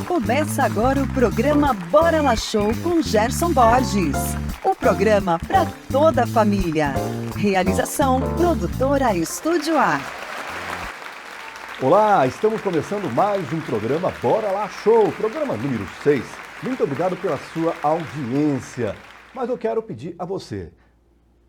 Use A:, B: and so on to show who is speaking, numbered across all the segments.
A: Começa agora o programa Bora Lá Show com Gerson Borges. O programa para toda a família. Realização Produtora Estúdio A.
B: Olá, estamos começando mais um programa Bora Lá Show, programa número 6. Muito obrigado pela sua audiência. Mas eu quero pedir a você,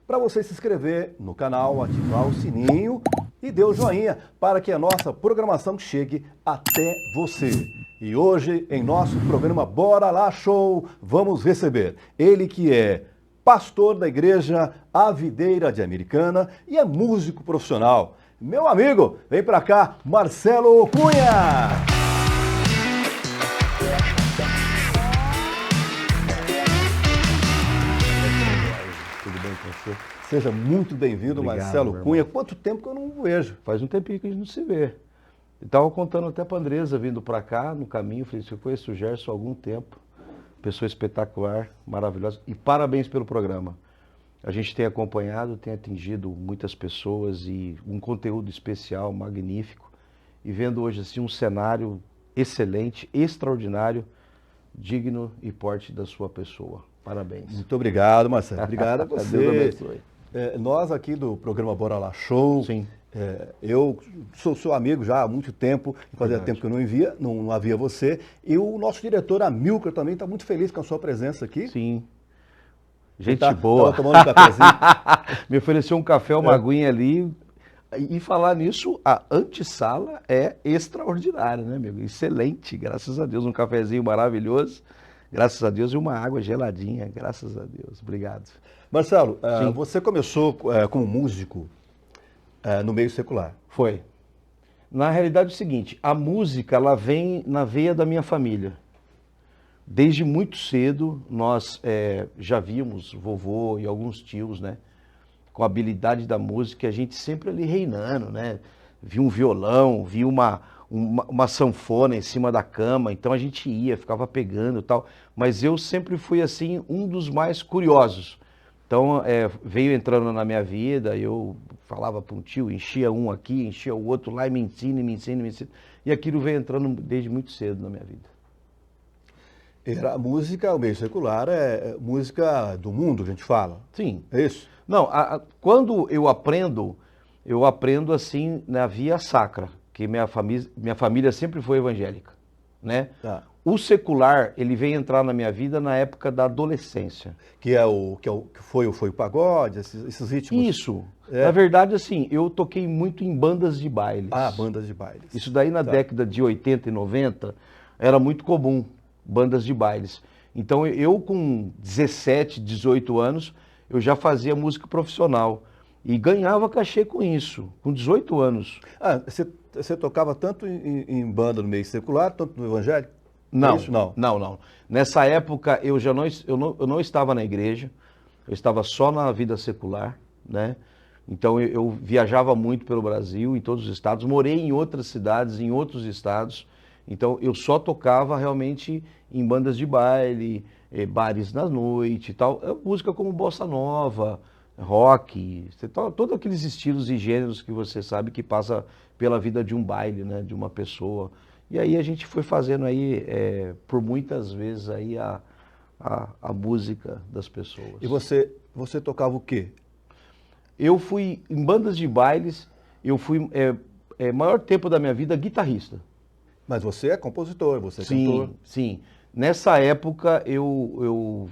B: para você se inscrever no canal, ativar o sininho e dê o joinha para que a nossa programação chegue até você. E hoje, em nosso programa Bora Lá Show, vamos receber ele que é pastor da igreja A Videira de Americana e é músico profissional. Meu amigo, vem pra cá, Marcelo Cunha! Tudo bem com você? Seja muito bem-vindo, Marcelo Cunha. Quanto tempo que eu não vejo?
C: Faz um tempinho que a gente não se vê. Eu estava contando até para a Andresa, vindo para cá, no caminho, falei, eu conheço o Gerson há algum tempo, pessoa espetacular, maravilhosa, e parabéns pelo programa. A gente tem acompanhado, tem atingido muitas pessoas e um conteúdo especial, magnífico, e vendo hoje assim um cenário excelente, extraordinário, digno e porte da sua pessoa. Parabéns.
B: Muito obrigado, Marcelo. Obrigado a você.
C: Deus abençoe.
B: Nós aqui do programa Bora Lá Show,
C: Sim.
B: Eu sou seu amigo já há muito tempo, fazia tempo que eu não havia você, e o nosso diretor Amilcar também está muito feliz com a sua presença aqui.
C: Sim. Gente boa.
B: Tava tomando um cafezinho.
C: Me ofereceu um café, uma aguinha ali. E falar nisso, a antessala é extraordinária, né, amigo? Excelente, graças a Deus. Um cafezinho maravilhoso, graças a Deus, e uma água geladinha, graças a Deus. Obrigado.
B: Marcelo, você começou como músico no meio secular.
C: Foi. Na realidade é o seguinte, a música ela vem na veia da minha família. Desde muito cedo nós já víamos vovô e alguns tios, né, com a habilidade da música, a gente sempre ali reinando, né, via um violão, via uma sanfona em cima da cama, então a gente ia, ficava pegando e tal, mas eu sempre fui assim um dos mais curiosos. Então veio entrando na minha vida, eu falava para um tio, enchia um aqui, enchia o outro lá e me ensina, me ensina, me ensina, e aquilo veio entrando desde muito cedo na minha vida.
B: Era música, o meio secular é música do mundo, a gente fala.
C: Sim.
B: É isso?
C: Não, quando eu aprendo assim na via sacra, que minha família sempre foi evangélica, né?
B: Tá.
C: O secular, ele veio entrar na minha vida na época da adolescência.
B: Que foi o pagode, esses ritmos.
C: Isso. Na verdade, assim, eu toquei muito em bandas de bailes.
B: Ah, bandas de bailes.
C: Isso daí na década de 80 e 90 era muito comum, bandas de bailes. Então eu com 17, 18 anos, eu já fazia música profissional e ganhava cachê com isso, com 18 anos.
B: Ah, você tocava tanto em banda no meio secular, tanto no evangélico?
C: Não,
B: É isso? Não.
C: Nessa época eu não estava na igreja, eu estava só na vida secular, né? Então eu viajava muito pelo Brasil, em todos os estados, morei em outras cidades, em outros estados. Então eu só tocava realmente em bandas de baile, bares na noite e tal. Música como bossa nova, rock, todos aqueles estilos e gêneros que você sabe que passa pela vida de um baile, né, de uma pessoa. E aí a gente foi fazendo aí, por muitas vezes, aí a música das pessoas.
B: E você tocava o quê?
C: Eu fui, em bandas de bailes, eu fui, maior tempo da minha vida, guitarrista.
B: Mas você é compositor, você é
C: Sim,
B: cantor.
C: sim. Nessa época eu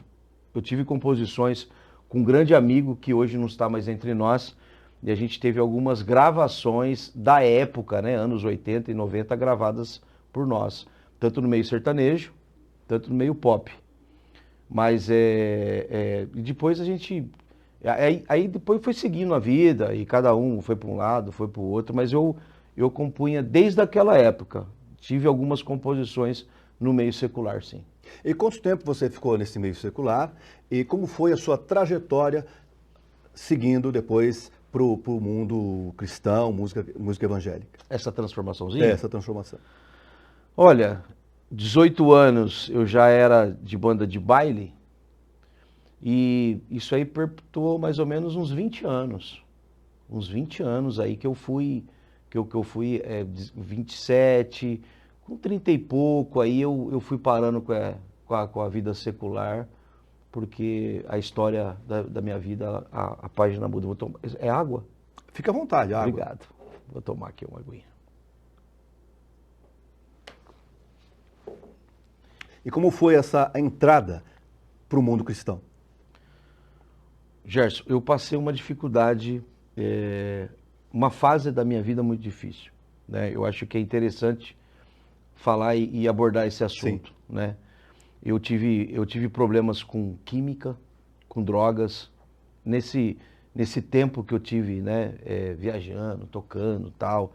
C: tive composições com um grande amigo que hoje não está mais entre nós, e a gente teve algumas gravações da época, né, anos 80 e 90, gravadas por nós, tanto no meio sertanejo, tanto no meio pop. Mas depois a gente... Aí depois foi seguindo a vida, e cada um foi para um lado, foi para o outro, mas eu compunha desde aquela época. Tive algumas composições no meio secular, sim.
B: E quanto tempo você ficou nesse meio secular? E como foi a sua trajetória seguindo depois para o mundo cristão, música evangélica?
C: Essa transformaçãozinha?
B: Essa transformação.
C: Olha, 18 anos eu já era de banda de baile e isso aí perpetuou mais ou menos uns 20 anos. Uns 20 anos aí que eu fui que eu fui 27, com 30 e pouco, aí eu fui parando com a vida secular, porque a história da minha vida, a página muda. É água?
B: Fica à vontade, água.
C: Obrigado. Vou tomar aqui uma aguinha.
B: E como foi essa entrada para o mundo cristão?
C: Gerson, eu passei uma dificuldade, uma fase da minha vida muito difícil, né? Eu acho que é interessante falar e abordar esse assunto, né? Eu tive problemas com química, com drogas, nesse tempo que eu tive, né, viajando, tocando, tal.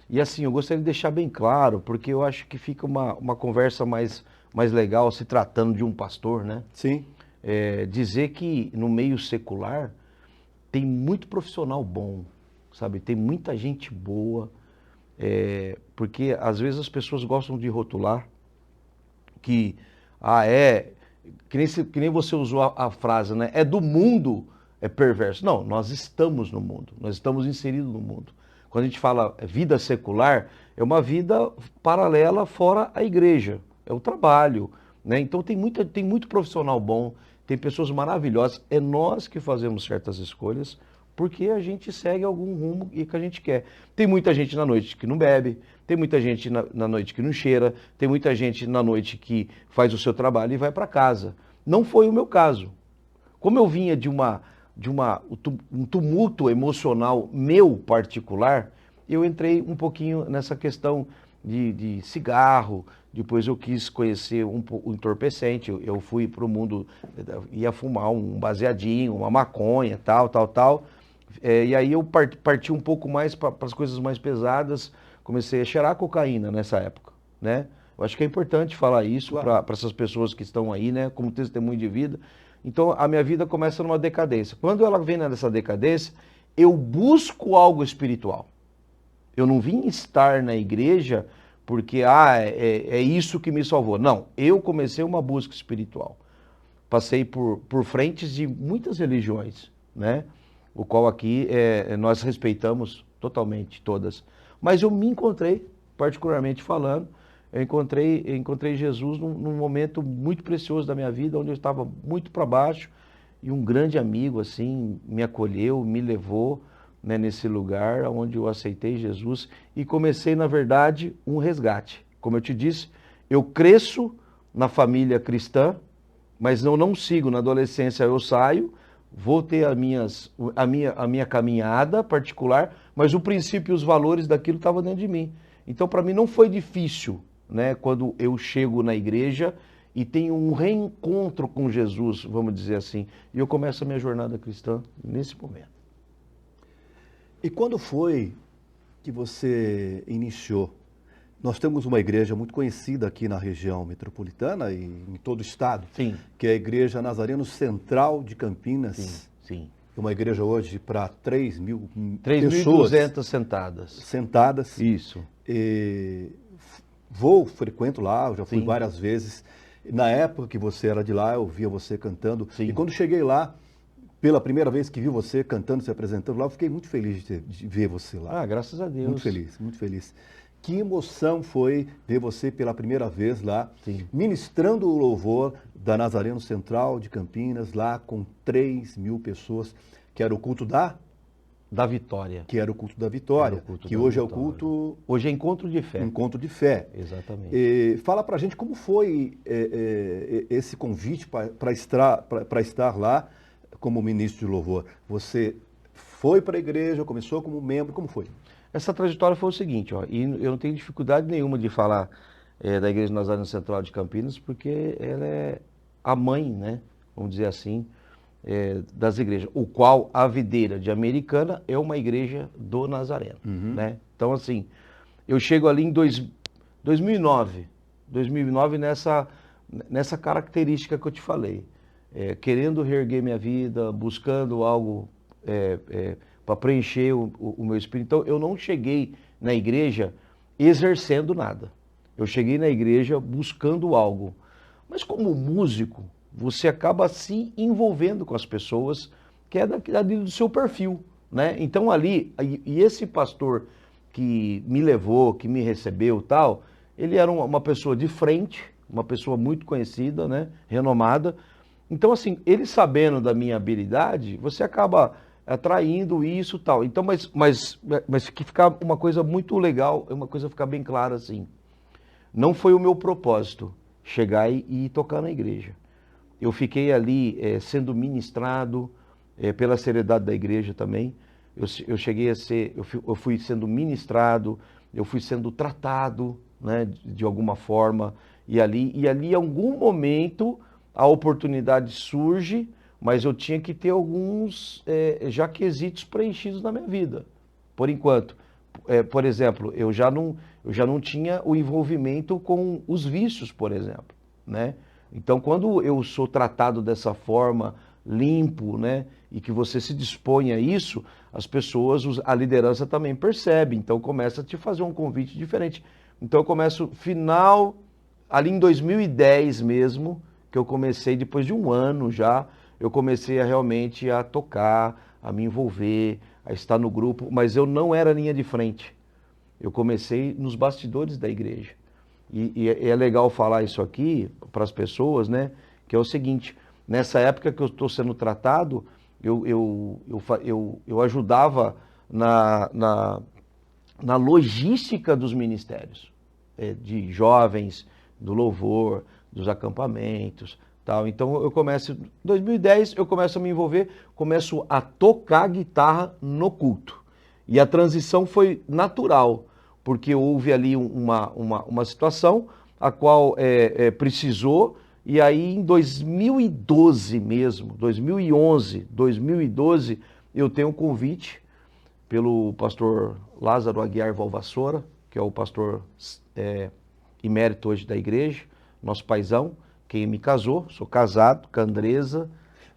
C: E assim, eu gostaria de deixar bem claro, porque eu acho que fica uma conversa mais legal se tratando de um pastor, né?
B: Sim.
C: Dizer que no meio secular tem muito profissional bom, sabe? Tem muita gente boa, porque às vezes as pessoas gostam de rotular que, que nem você usou a frase, né? É do mundo, é perverso. Não, nós estamos no mundo, nós estamos inseridos no mundo. Quando a gente fala vida secular, é uma vida paralela fora a igreja, é o trabalho, né? Então tem muito profissional bom, tem pessoas maravilhosas, é nós que fazemos certas escolhas, porque a gente segue algum rumo e que a gente quer. Tem muita gente na noite que não bebe, tem muita gente na noite que não cheira, tem muita gente na noite que faz o seu trabalho e vai para casa. Não foi o meu caso. Como eu vinha de um tumulto emocional meu particular, eu entrei um pouquinho nessa questão de cigarro. Depois eu quis conhecer um entorpecente, eu fui para o mundo, ia fumar um baseadinho, uma maconha, tal. E aí eu parti um pouco mais para as coisas mais pesadas, comecei a cheirar cocaína nessa época, né? Eu acho que é importante falar isso para essas pessoas que estão aí, né, como testemunho de vida. Então a minha vida começa numa decadência. Quando ela vem nessa decadência, eu busco algo espiritual. Eu não vim estar na igreja porque é isso que me salvou. Não, eu comecei uma busca espiritual. Passei por frentes de muitas religiões, né? O qual aqui nós respeitamos totalmente todas. Mas eu me encontrei, particularmente falando, eu encontrei Jesus num momento muito precioso da minha vida, onde eu estava muito para baixo, e um grande amigo assim me acolheu, me levou, né, nesse lugar onde eu aceitei Jesus e comecei, na verdade, um resgate. Como eu te disse, eu cresço na família cristã, mas eu não sigo. Na adolescência eu saio, vou ter a minha caminhada particular, mas o princípio e os valores daquilo estavam dentro de mim. Então, para mim não foi difícil, né, quando eu chego na igreja e tenho um reencontro com Jesus, vamos dizer assim, e eu começo a minha jornada cristã nesse momento.
B: E quando foi que você iniciou? Nós temos uma igreja muito conhecida aqui na região metropolitana e em todo o estado,
C: Sim.
B: Que é a Igreja Nazareno Central de Campinas.
C: Sim.
B: É uma igreja hoje para 3.000 pessoas
C: 3.200 sentadas.
B: Sentadas.
C: Isso.
B: Frequento lá, eu já fui várias vezes. Na época que você era de lá, eu via você cantando.
C: Sim.
B: E quando cheguei lá, pela primeira vez que vi você cantando, se apresentando lá, eu fiquei muito feliz de ver você lá.
C: Graças a Deus.
B: Muito feliz, muito feliz. Que emoção foi ver você pela primeira vez lá, ministrando o louvor da Nazareno Central de Campinas, lá com 3.000 pessoas, que era o culto da
C: vitória.
B: Que era o culto da vitória, que hoje é o culto...
C: Hoje é encontro de fé.
B: Encontro de fé.
C: Exatamente.
B: Fala pra gente como foi esse convite para estar lá como ministro de louvor. Você foi para a igreja, começou como membro, como foi?
C: Essa trajetória foi o seguinte, e eu não tenho dificuldade nenhuma de falar da Igreja Nazareno Central de Campinas, porque ela é a mãe, né, vamos dizer assim, das igrejas, o qual a Videira de Americana é uma igreja do Nazareno, né? Então, assim, eu chego ali em 2009 nessa característica que eu te falei, querendo reerguer minha vida, buscando algo para preencher o meu espírito. Então, eu não cheguei na igreja exercendo nada. Eu cheguei na igreja buscando algo. Mas como músico, você acaba se envolvendo com as pessoas que é do seu perfil, né? Então ali, e esse pastor que me levou, que me recebeu e tal, ele era uma pessoa de frente, uma pessoa muito conhecida, né, renomada. Então, assim, ele sabendo da minha habilidade, você acaba atraindo isso e tal. Então, mas que ficar uma coisa muito legal, uma coisa ficar bem clara assim. Não foi o meu propósito chegar e tocar na igreja. Eu fiquei ali sendo ministrado pela seriedade da igreja também. Eu cheguei a ser, eu fui sendo ministrado, eu fui sendo tratado, né, de alguma forma. E ali, em algum momento, a oportunidade surge, mas eu tinha que ter alguns já quesitos preenchidos na minha vida, por enquanto. Por exemplo, eu já não tinha o envolvimento com os vícios, por exemplo, né? Então, quando eu sou tratado dessa forma, limpo, né, e que você se dispõe a isso, as pessoas, a liderança também percebe, então começa a te fazer um convite diferente. Então eu começo ali em 2010 mesmo, que eu comecei, depois de um ano já, eu comecei a realmente a tocar, a me envolver, a estar no grupo, mas eu não era linha de frente. Eu comecei nos bastidores da igreja. E é legal falar isso aqui para as pessoas, né? Que é o seguinte, nessa época que eu estou sendo tratado, eu ajudava na logística dos ministérios, de jovens, do louvor, dos acampamentos, tal. Então eu começo, em 2010 eu começo a me envolver, começo a tocar guitarra no culto. E a transição foi natural, porque houve ali uma situação a qual precisou, e aí em 2012 mesmo, 2011, 2012, eu tenho um convite pelo pastor Lázaro Aguiar Valvassoura, que é o pastor emérito hoje da igreja, nosso paizão, quem me casou, sou casado com a Andresa.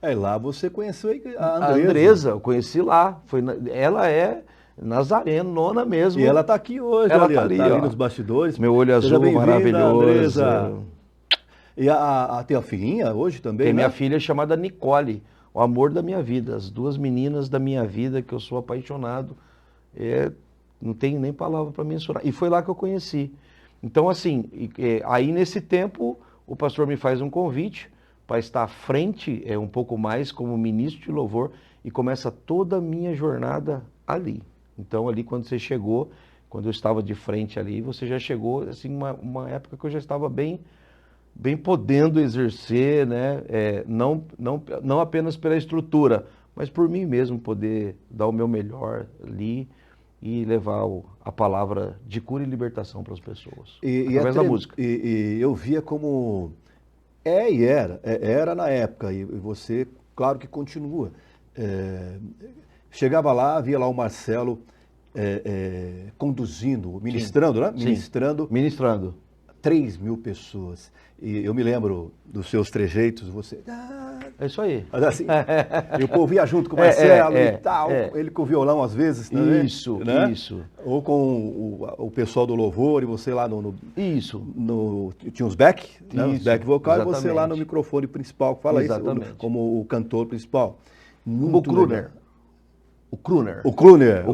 B: Lá você conheceu a Andresa.
C: A Andresa, eu conheci lá, ela é nazareno, nona mesmo.
B: E ela está aqui hoje,
C: ela
B: olha,
C: tá ali
B: nos bastidores.
C: Meu olho azul maravilhoso.
B: Andresa. E tem a filhinha hoje também,
C: Tem
B: né?
C: minha filha chamada Nicole, o amor da minha vida, as duas meninas da minha vida que eu sou apaixonado. Não tenho nem palavra para mencionar. E foi lá que eu conheci. Então, assim, aí nesse tempo, o pastor me faz um convite para estar à frente um pouco mais como ministro de louvor e começa toda a minha jornada ali. Então, ali quando você chegou, quando eu estava de frente ali, você já chegou, assim, uma época que eu já estava bem podendo exercer, né? Não apenas pela estrutura, mas por mim mesmo poder dar o meu melhor ali e levar a palavra de cura e libertação para as pessoas, através da música.
B: E eu via como era na época, e você, claro que continua. Chegava lá, via lá o Marcelo conduzindo, ministrando, né?
C: Ministrando.
B: 3.000 pessoas. E eu me lembro dos seus trejeitos, você...
C: É isso aí.
B: Assim, e o povo ia junto com o Marcelo e tal, ele com o violão às vezes também.
C: Isso,
B: né?
C: Isso.
B: Ou com o pessoal do louvor e você lá
C: Isso.
B: Tinha os back, né? Os back vocal,
C: exatamente.
B: E você lá no microfone principal, que fala
C: exatamente.
B: Isso, como o cantor principal.
C: O crooner.
B: O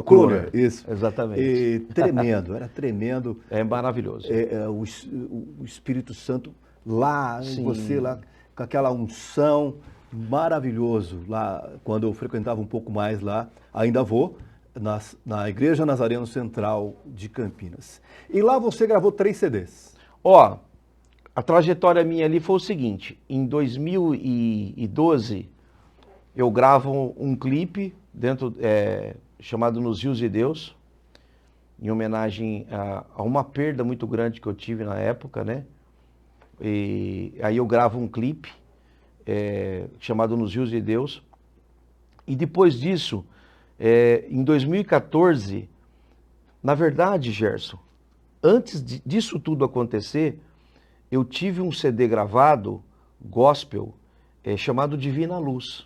B: crooner, isso.
C: Exatamente.
B: E tremendo, era tremendo.
C: É maravilhoso.
B: O Espírito Santo lá, em você lá, com aquela unção, maravilhoso. Lá, quando eu frequentava um pouco mais lá, ainda vou, na Igreja Nazareno Central de Campinas. E lá você gravou 3 CDs.
C: A trajetória minha ali foi o seguinte, em 2012, eu gravo um clipe chamado Nos Rios de Deus, em homenagem a uma perda muito grande que eu tive na época, né? E aí eu gravo um clipe chamado Nos Rios de Deus. E depois disso, em 2014, na verdade, Gerson, antes disso tudo acontecer, eu tive um CD gravado, gospel, chamado Divina Luz,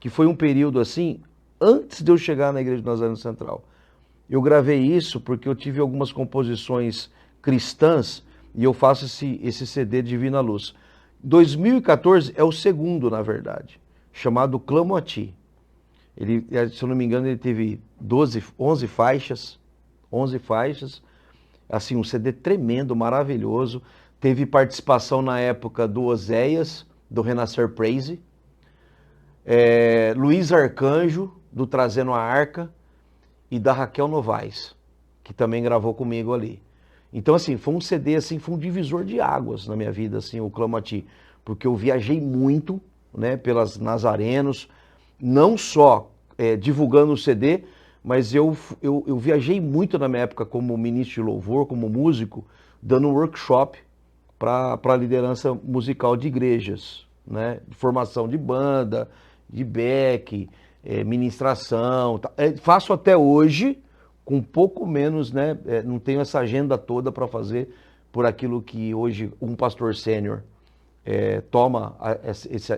C: que foi um período assim, antes de eu chegar na Igreja do Nazareno Central. Eu gravei isso porque eu tive algumas composições cristãs e eu faço esse CD Divina Luz. 2014 é o segundo, na verdade, chamado Clamo a Ti. Ele, se eu não me engano, ele teve 11 faixas, 11 faixas, assim, um CD tremendo, maravilhoso. Teve participação na época do Oséias, do Renascer Praise, Luiz Arcanjo, do Trazendo a Arca, e da Raquel Novaes, que também gravou comigo ali. Então, assim, foi um CD, assim, foi um divisor de águas na minha vida, assim, o Clamo a Ti, porque eu viajei muito, né, pelas Nazarenos, não só divulgando o CD, mas eu viajei muito na minha época como ministro de louvor, como músico, dando um workshop para a liderança musical de igrejas, né, de formação de banda, de back, ministração, faço até hoje, com um pouco menos, né, não tenho essa agenda toda para fazer por aquilo que hoje um pastor sênior toma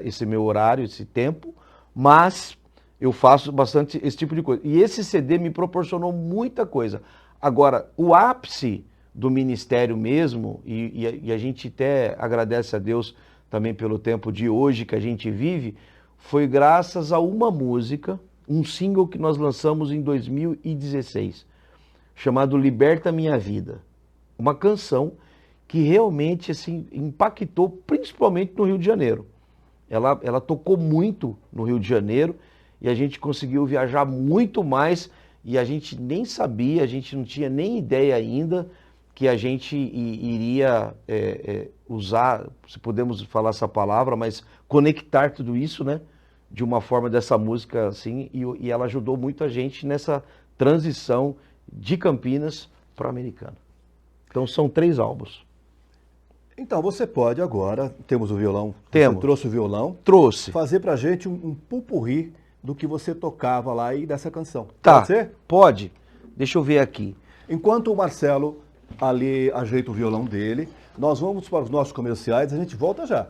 C: esse meu horário, esse tempo, mas eu faço bastante esse tipo de coisa. E esse CD me proporcionou muita coisa. Agora, o ápice do ministério mesmo, e a gente até agradece a Deus também pelo tempo de hoje que a gente vive, foi graças a uma música, um single que nós lançamos em 2016, chamado Liberta Minha Vida. Uma canção que realmente assim, impactou principalmente no Rio de Janeiro. Ela tocou muito no Rio de Janeiro e a gente conseguiu viajar muito mais e a gente nem sabia, a gente não tinha nem ideia ainda que a gente iria usar, se podemos falar essa palavra, mas conectar tudo isso, né, de uma forma dessa música assim, e ela ajudou muito a gente nessa transição de Campinas para Americana. Então são 3 álbuns.
B: Então, você pode agora, temos o violão,
C: Temos.
B: Você trouxe o violão,
C: Trouxe.
B: fazer pra gente um pupurri do que você tocava lá e dessa canção.
C: Tá,
B: Pode ser?
C: pode. Deixa eu ver aqui.
B: Enquanto o Marcelo ali ajeita o violão dele, nós vamos para os nossos comerciais, a gente volta já.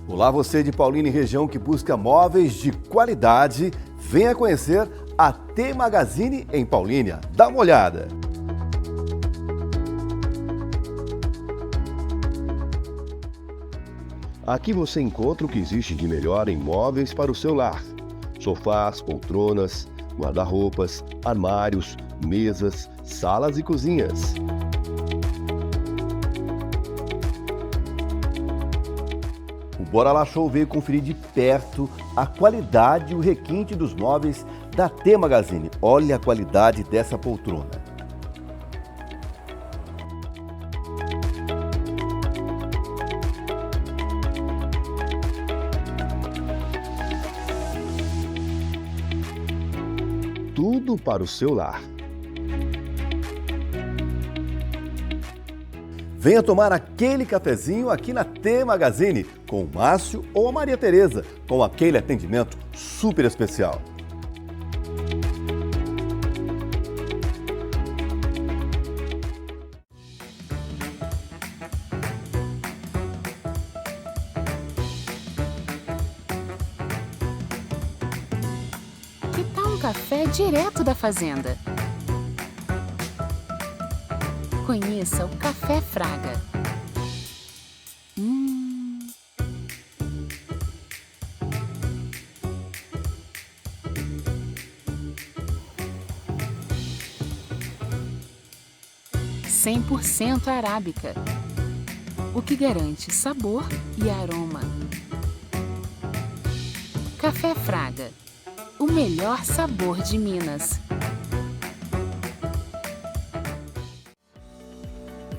B: Olá, você de Paulínia e região que busca móveis de qualidade, venha conhecer a T Magazine em Paulínia. Dá uma olhada.
D: Aqui você encontra o que existe de melhor em móveis para o seu lar. Sofás, poltronas, guarda-roupas, armários, mesas, salas e cozinhas.
B: O Bora Lá Show veio conferir de perto a qualidade e o requinte dos móveis da T Magazine. Olha a qualidade dessa poltrona.
D: Tudo para o seu lar.
B: Venha tomar aquele cafezinho aqui na T Magazine com o Márcio ou a Maria Tereza, com aquele atendimento super especial.
E: Que tal um café direto da fazenda? Conheça o Café Fraga. 100% arábica, o que garante sabor e aroma. Café Fraga, o melhor sabor de Minas.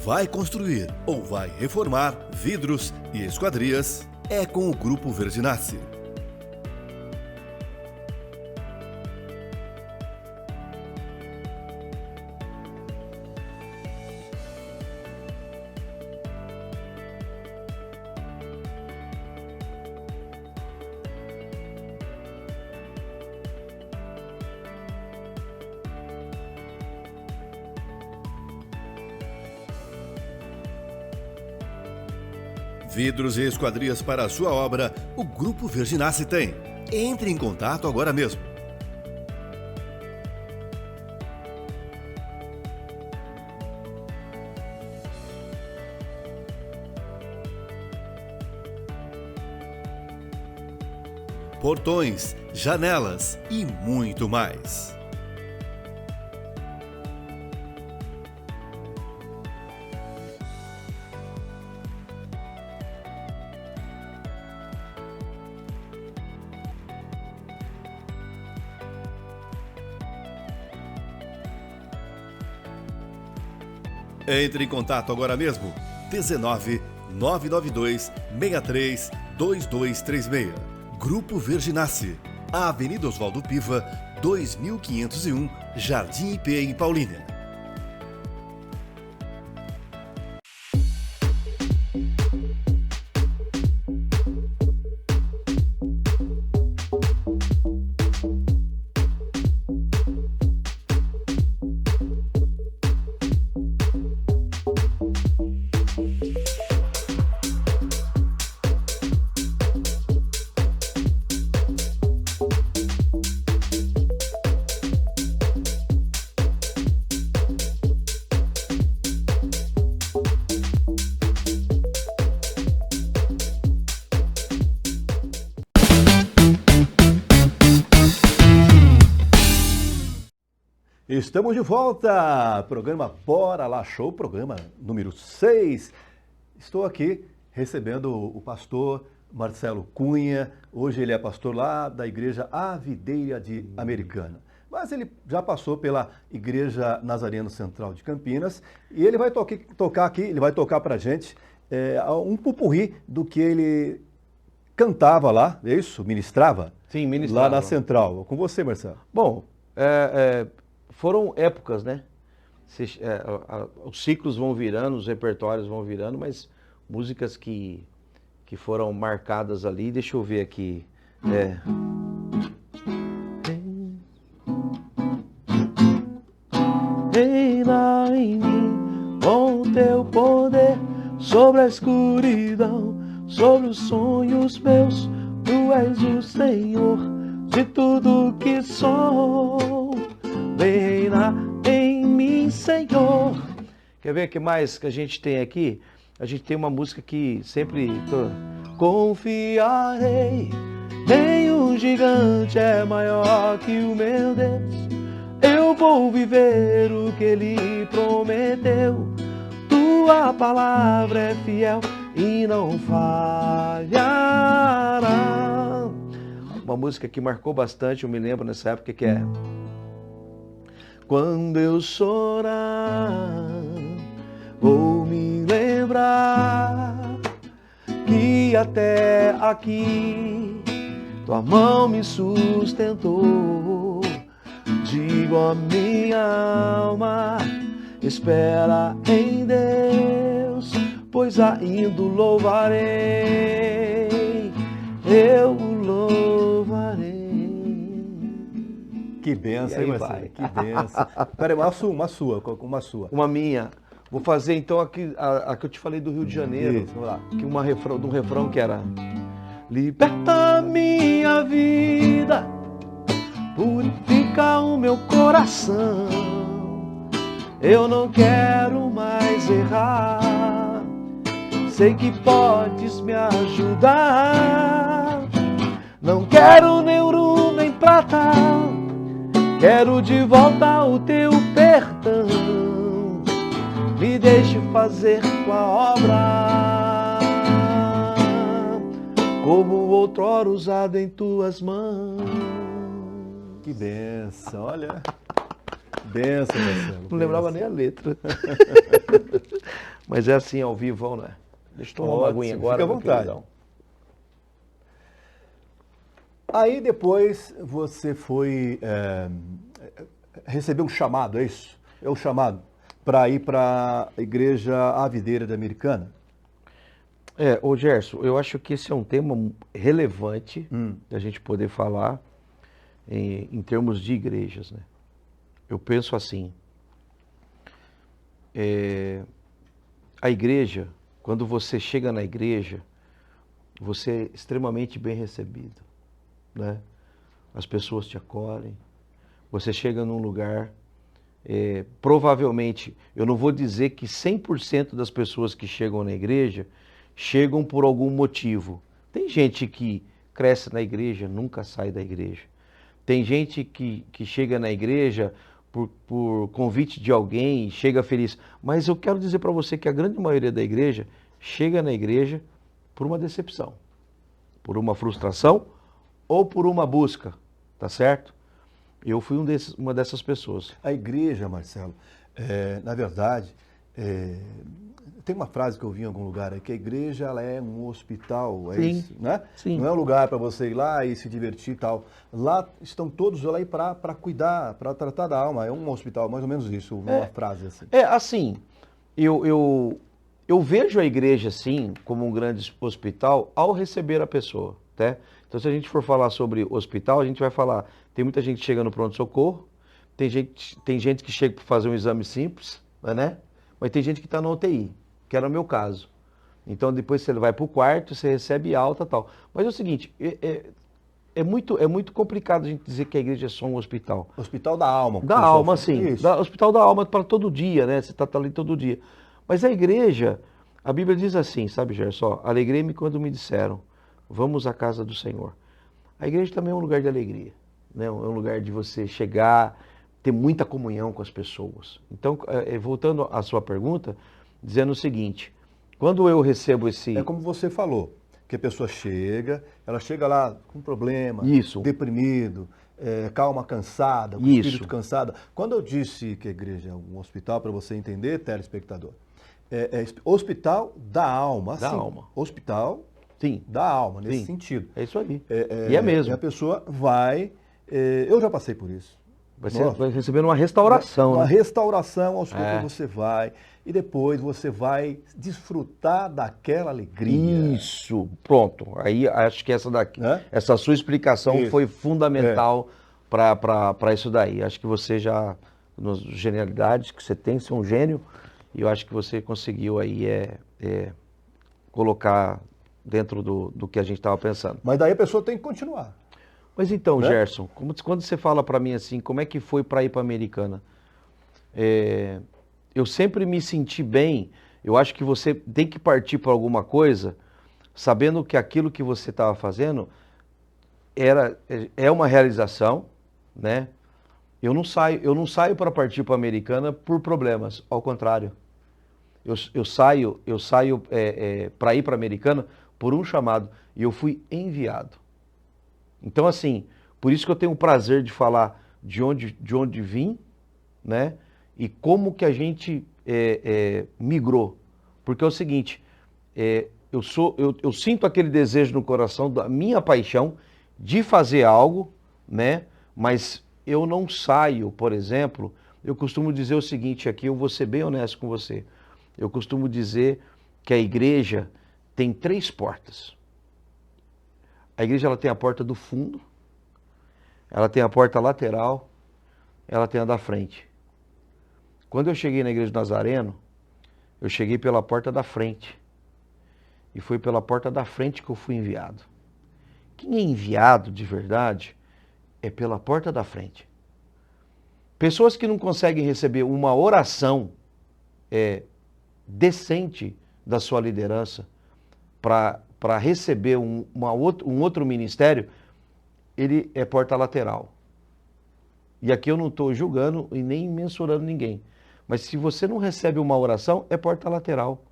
B: Vai construir ou vai reformar vidros e esquadrias? É com o Grupo Verginassi. Vidros e esquadrias para a sua obra, o Grupo Verginassi tem. Entre em contato agora mesmo. portões, janelas e muito mais. Entre em contato agora mesmo. 19 992 63 2236. Grupo Verginassi. Avenida Oswaldo Piva, 2501, Jardim IP, em Paulínia. Estamos de volta, programa Bora Lá Show, programa número 6. Estou aqui recebendo o pastor Marcelo Cunha. Hoje ele é pastor lá da Igreja A Videira de Americana. Mas ele já passou pela Igreja Nazareno Central de Campinas e ele vai tocar aqui, ele vai tocar pra gente um pupurri do que ele cantava lá, é isso? Ministrava?
C: Sim, ministrava.
B: Lá na Central. Com você, Marcelo.
C: Bom, foram épocas, né? Os ciclos vão virando, os repertórios vão virando, mas músicas que foram marcadas ali, deixa eu ver aqui. Reina em mim com teu poder sobre a escuridão, sobre os sonhos meus, tu és o Senhor de tudo que sou. Vem reinar em mim, Senhor. Quer ver o que mais que a gente tem aqui? A gente tem uma música que sempre... Confiarei, nenhum gigante é maior que o meu Deus. Eu vou viver o que Ele prometeu. Tua palavra é fiel e não falhará. Uma música que marcou bastante, eu me lembro nessa época, que é... Quando eu chorar, vou me lembrar que até aqui tua mão me sustentou. Digo a minha alma, espera em Deus, pois ainda o louvarei, eu o louvarei.
B: Que benção, hein, Marcelo? Que benção. Peraí, uma sua.
C: Uma minha. Vou fazer então a que eu te falei do Rio de Janeiro.
B: Isso, vamos lá.
C: Que de um refrão que era: liberta minha vida, purifica o meu coração. Eu não quero mais errar. Sei que podes me ajudar. Não quero nem ouro nem prata. Quero de volta o teu perdão. Me deixe fazer tua obra, como outrora usado em tuas mãos.
B: Que benção, olha. Benção, Marcelo.
C: Não lembrava nem a letra. Mas é assim, ao vivo, né? Deixa eu tomar uma aguinha agora.
B: Fica à vontade. Aí depois você foi receber um chamado, é isso? É o chamado para ir para a Igreja A Videira da Americana?
C: Ô Gerson, eu acho que esse é um tema relevante da gente poder falar em termos de igrejas, né? Eu penso assim, a igreja, quando você chega na igreja, você é extremamente bem recebido, né? As pessoas te acolhem, você chega num lugar, provavelmente, eu não vou dizer que 100% das pessoas que chegam na igreja chegam por algum motivo. Tem gente que cresce na igreja, nunca sai da igreja. Tem gente que chega na igreja por convite de alguém, chega feliz. Mas eu quero dizer para você que a grande maioria da igreja chega na igreja por uma decepção, por uma frustração ou por uma busca, tá certo? Eu fui uma dessas pessoas.
B: A igreja, Marcelo, na verdade, tem uma frase que eu vi em algum lugar aí, que a igreja ela é um hospital,
C: Sim,
B: isso, né?
C: sim.
B: Não é um lugar para você ir lá e se divertir e tal. Lá estão todos lá para cuidar, para tratar da alma. É um hospital, mais ou menos isso, uma frase assim.
C: Assim, eu vejo a igreja, assim, como um grande hospital ao receber a pessoa, né? Então, se a gente for falar sobre hospital, a gente vai falar, tem muita gente que chega no pronto-socorro, tem gente que chega para fazer um exame simples, né? Mas tem gente que está na UTI, que era o meu caso. Então, depois você vai para o quarto, você recebe alta e tal. Mas é o seguinte, é muito complicado a gente dizer que a igreja é só um hospital.
B: Hospital da alma.
C: Da alma, sim.
B: Isso.
C: Hospital da alma para todo dia, né? Você está ali todo dia. Mas a igreja, a Bíblia diz assim, sabe, Gerson? Alegrei-me quando me disseram, vamos à casa do Senhor. A igreja também é um lugar de alegria, né? É um lugar de você chegar, ter muita comunhão com as pessoas. Então, voltando à sua pergunta, dizendo o seguinte, quando eu recebo esse...
B: É como você falou, que a pessoa ela chega lá com problema,
C: Isso.
B: deprimido, calma, cansada, com o
C: Isso.
B: espírito cansada. Quando eu disse que a igreja é um hospital, para você entender, telespectador, hospital da alma.
C: Da
B: sim,
C: alma.
B: Hospital
C: Sim.
B: da alma, nesse
C: Sim.
B: sentido.
C: É isso aí. E é mesmo.
B: E a pessoa vai... eu já passei por isso.
C: Vai receber uma restauração,
B: Uma
C: né?
B: restauração, aos poucos você vai, e depois você vai desfrutar daquela alegria.
C: Isso, pronto. Aí acho que essa sua explicação
B: Isso.
C: foi fundamental para isso daí. Acho que você já, nas genialidades que você tem, você é um gênio, e eu acho que você conseguiu aí colocar dentro do que a gente estava pensando.
B: Mas daí a pessoa tem que continuar.
C: Mas então,
B: Né?
C: Gerson, quando você fala para mim assim, como é que foi para ir para a Americana? Eu sempre me senti bem. Eu acho que você tem que partir para alguma coisa, sabendo que aquilo que você estava fazendo é uma realização, né? Eu não saio para partir para a Americana por problemas, ao contrário. Eu saio para ir para a Americana por um chamado e eu fui enviado. Então, assim, por isso que eu tenho o prazer de falar de onde vim, né? E como que a gente migrou. Porque é o seguinte, eu sinto aquele desejo no coração da minha paixão de fazer algo, né? Mas eu não saio, por exemplo, eu costumo dizer o seguinte aqui, eu vou ser bem honesto com você. Eu costumo dizer que a igreja tem 3 portas. A igreja ela tem a porta do fundo, ela tem a porta lateral, ela tem a da frente. Quando eu cheguei na igreja do Nazareno, eu cheguei pela porta da frente. E foi pela porta da frente que eu fui enviado. Quem é enviado de verdade é pela porta da frente. Pessoas que não conseguem receber uma oração decente da sua liderança para receber um outro ministério, ele é porta lateral. E aqui eu não estou julgando e nem mensurando ninguém. Mas se você não recebe uma oração, é porta lateral.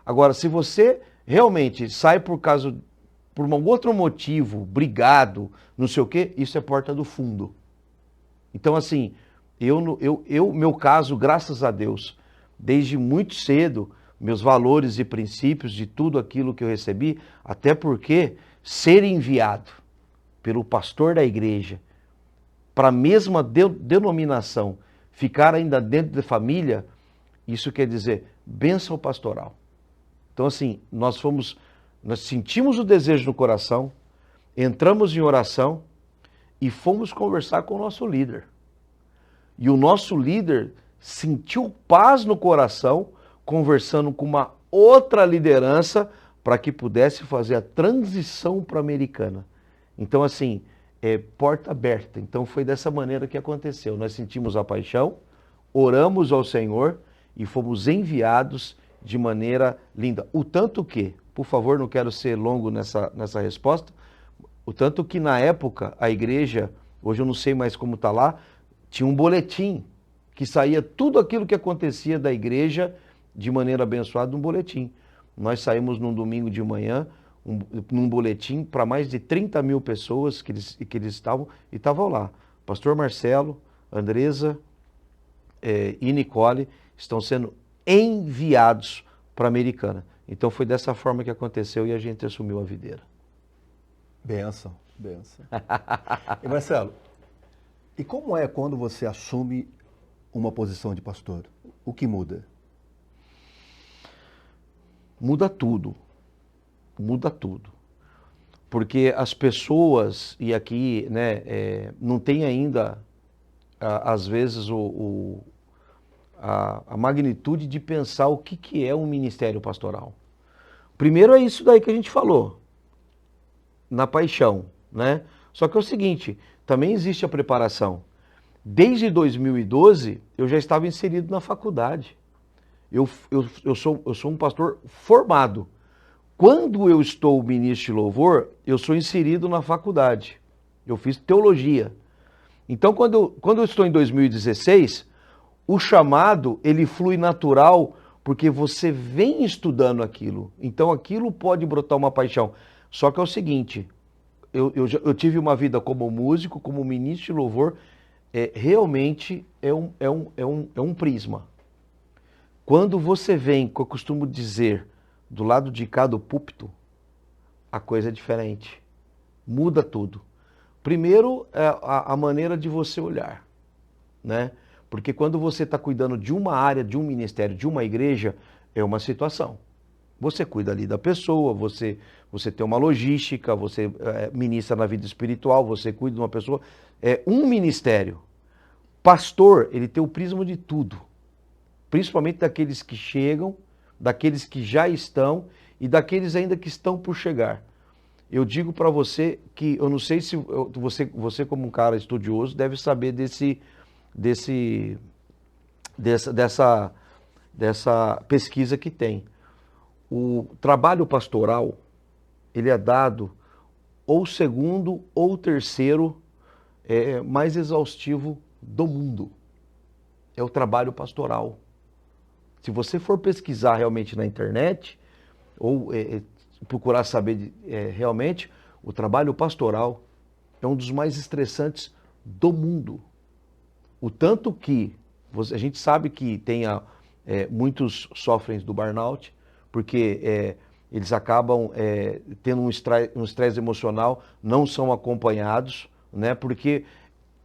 C: Agora, se você realmente sai por um outro motivo, brigado, não sei o quê, isso é porta do fundo. Então, assim, meu caso, graças a Deus, desde muito cedo, meus valores e princípios de tudo aquilo que eu recebi, até porque ser enviado pelo pastor da igreja para a mesma denominação, ficar ainda dentro da família, isso quer dizer bênção pastoral. Então assim, nós sentimos o desejo no coração, entramos em oração e fomos conversar com o nosso líder. E o nosso líder sentiu paz no coração, conversando com uma outra liderança para que pudesse fazer a transição para a Americana. Então, assim, porta aberta. Então, foi dessa maneira que aconteceu. Nós sentimos a paixão, oramos ao Senhor e fomos enviados de maneira linda. O tanto que, por favor, não quero ser longo nessa resposta, O tanto que na época a igreja, hoje eu não sei mais como está lá, tinha um boletim que saía tudo aquilo que acontecia da igreja de maneira abençoada num boletim. Nós saímos num domingo de manhã, num boletim para mais de 30 mil pessoas que eles estavam lá. Pastor Marcelo, Andresa e Nicole estão sendo enviados para a Americana. Então foi dessa forma que aconteceu e a gente assumiu a videira.
B: Benção, benção. E Marcelo, e como é quando você assume uma posição de pastor? O que muda?
C: Muda tudo. Muda tudo. Porque as pessoas, e aqui não tem ainda, às vezes, a magnitude de pensar o que é um ministério pastoral. Primeiro é isso daí que a gente falou, na paixão, né? Só que é o seguinte, também existe a preparação. Desde 2012, eu já estava inserido na faculdade. Eu sou um pastor formado. Quando eu estou ministro de louvor, eu sou inserido na faculdade. Eu fiz teologia. Então, quando eu estou em 2016, o chamado, ele flui natural, porque você vem estudando aquilo. Então, aquilo pode brotar uma paixão. Só que é o seguinte, eu tive uma vida como músico, como ministro de louvor, realmente é um prisma. Quando você vem, que eu costumo dizer, do lado de cá do púlpito, a coisa é diferente. Muda tudo. Primeiro, a maneira de você olhar, né? Porque quando você está cuidando de uma área, de um ministério, de uma igreja, é uma situação. Você cuida ali da pessoa, você tem uma logística, você ministra na vida espiritual, você cuida de uma pessoa. É um ministério. Pastor, ele tem o prisma de tudo. Principalmente daqueles que chegam, daqueles que já estão e daqueles ainda que estão por chegar. Eu digo para você que, eu não sei se você como um cara estudioso deve saber dessa pesquisa que tem. O trabalho pastoral, ele é dado ou segundo ou terceiro mais exaustivo do mundo. É o trabalho pastoral. Se você for pesquisar realmente na internet, ou procurar saber realmente, o trabalho pastoral é um dos mais estressantes do mundo. O tanto que a gente sabe que muitos sofrem do burnout, porque eles acabam tendo um estresse emocional, não são acompanhados, né? Porque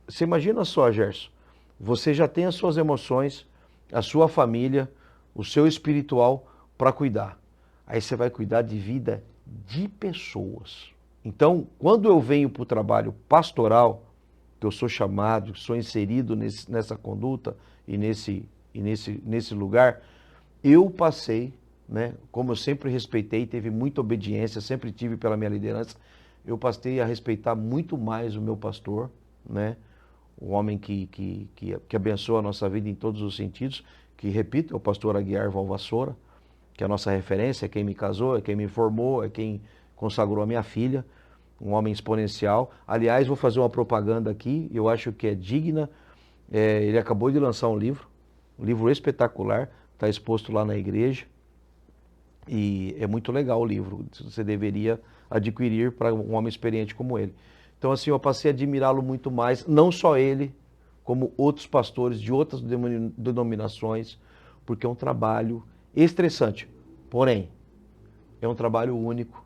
C: você imagina só, Gerson, você já tem as suas emoções, a sua família, o seu espiritual para cuidar. Aí você vai cuidar de vida de pessoas. Então, quando eu venho para o trabalho pastoral, que eu sou chamado, sou inserido nessa conduta e nesse lugar, eu passei, né, como eu sempre respeitei, teve muita obediência, sempre tive pela minha liderança, eu passei a respeitar muito mais o meu pastor, né, o homem que abençoa a nossa vida em todos os sentidos, que, repito, é o pastor Aguiar Valvassoura, que é a nossa referência, é quem me casou, é quem me formou, é quem consagrou a minha filha, um homem exponencial. Aliás, vou fazer uma propaganda aqui, eu acho que é digna. Ele acabou de lançar um livro espetacular, está exposto lá na igreja, e é muito legal o livro, você deveria adquirir para um homem experiente como ele. Então, assim, eu passei a admirá-lo muito mais, não só ele, como outros pastores de outras denominações, porque é um trabalho estressante, porém, é um trabalho único.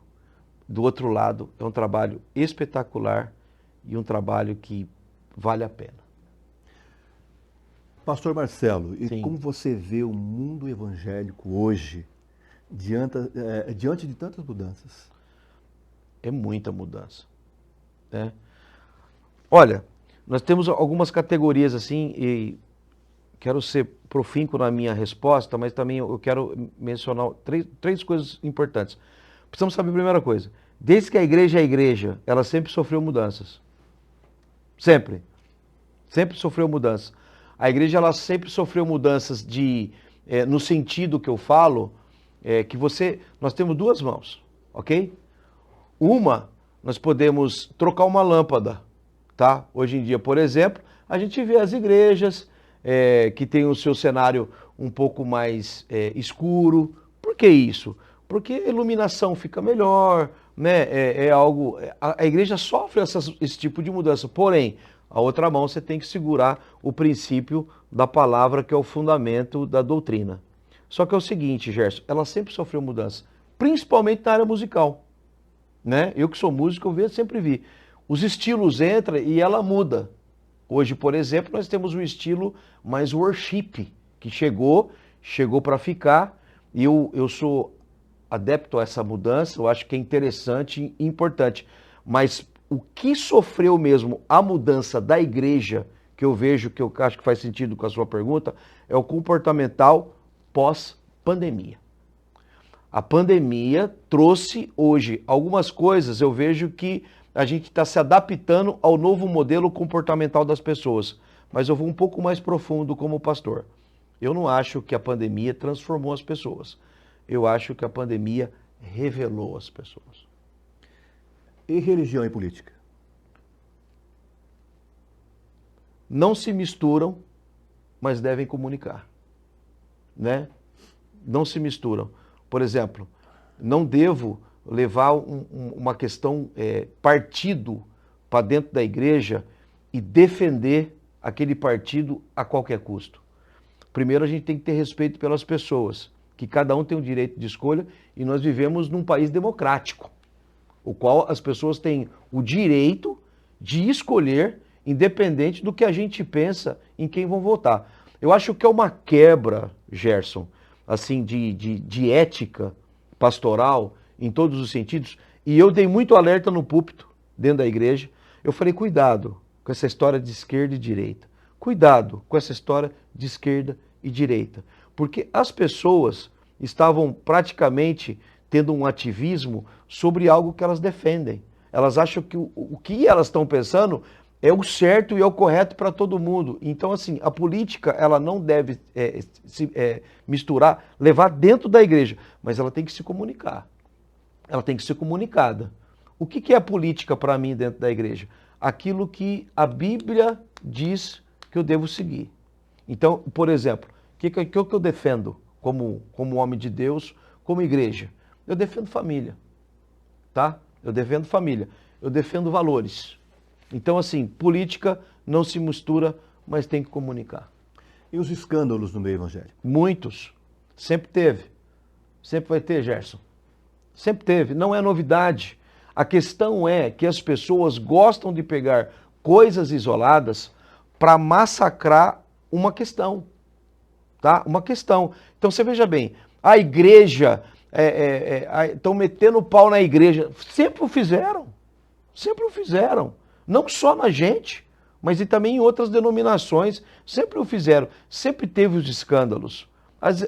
C: Do outro lado, é um trabalho espetacular e um trabalho que vale a pena.
B: Pastor Marcelo, e
C: Sim.
B: como você vê o mundo evangélico hoje, diante de tantas mudanças?
C: É muita mudança, né? Olha, nós temos algumas categorias assim, e quero ser profícuo na minha resposta, mas também eu quero mencionar três coisas importantes. Precisamos saber a primeira coisa. Desde que a igreja é a igreja, ela sempre sofreu mudanças. Sempre. Sempre sofreu mudanças. A igreja ela sempre sofreu mudanças no sentido que eu falo, nós temos duas mãos, ok? Uma nós podemos trocar uma lâmpada, tá? Hoje em dia, por exemplo, a gente vê as igrejas que tem o seu cenário um pouco mais escuro. Por que isso? Porque a iluminação fica melhor, né? A igreja sofre esse tipo de mudança. Porém, a outra mão você tem que segurar o princípio da palavra, que é o fundamento da doutrina. Só que é o seguinte, Gerson, ela sempre sofreu mudança, principalmente na área musical, né? Eu que sou músico, sempre vi. Os estilos entram e ela muda. Hoje, por exemplo, nós temos um estilo mais worship, que chegou para ficar, e eu sou adepto a essa mudança, eu acho que é interessante e importante. Mas o que sofreu mesmo a mudança da igreja, que eu vejo, que eu acho que faz sentido com a sua pergunta, é o comportamental pós-pandemia. A pandemia trouxe hoje algumas coisas, eu vejo que a gente está se adaptando ao novo modelo comportamental das pessoas. Mas eu vou um pouco mais profundo como pastor. Eu não acho que a pandemia transformou as pessoas. Eu acho que a pandemia revelou as pessoas.
B: E religião e política?
C: Não se misturam, mas devem comunicar, né? Não se misturam. Por exemplo, não devo levar uma questão partido para dentro da igreja e defender aquele partido a qualquer custo. Primeiro, a gente tem que ter respeito pelas pessoas, que cada um tem o direito de escolha, e nós vivemos num país democrático, o qual as pessoas têm o direito de escolher, independente do que a gente pensa em quem vão votar. Eu acho que é uma quebra, Gerson, assim, de ética pastoral, em todos os sentidos, e eu dei muito alerta no púlpito, dentro da igreja. Eu falei, cuidado com essa história de esquerda e direita. Cuidado com essa história de esquerda e direita. Porque as pessoas estavam praticamente tendo um ativismo sobre algo que elas defendem. Elas acham que o que elas estão pensando é o certo e é o correto para todo mundo. Então, assim, a política, ela não deve se misturar, levar dentro da igreja, mas ela tem que se comunicar. Ela tem que ser comunicada. O que é política para mim dentro da igreja? Aquilo que a Bíblia diz que eu devo seguir. Então, por exemplo, o que eu defendo como homem de Deus, como igreja? Eu defendo família, tá? Eu defendo família. Eu defendo valores. Então, assim, política não se mistura, mas tem que comunicar.
B: E os escândalos no meio evangélico?
C: Muitos. Sempre teve. Sempre vai ter, Gerson. Sempre teve. Não é novidade. A questão é que as pessoas gostam de pegar coisas isoladas para massacrar uma questão. Tá? Uma questão. Então, você veja bem, a igreja, estão metendo o pau na igreja. Sempre o fizeram. Sempre o fizeram. Não só na gente, mas e também em outras denominações. Sempre o fizeram. Sempre teve os escândalos.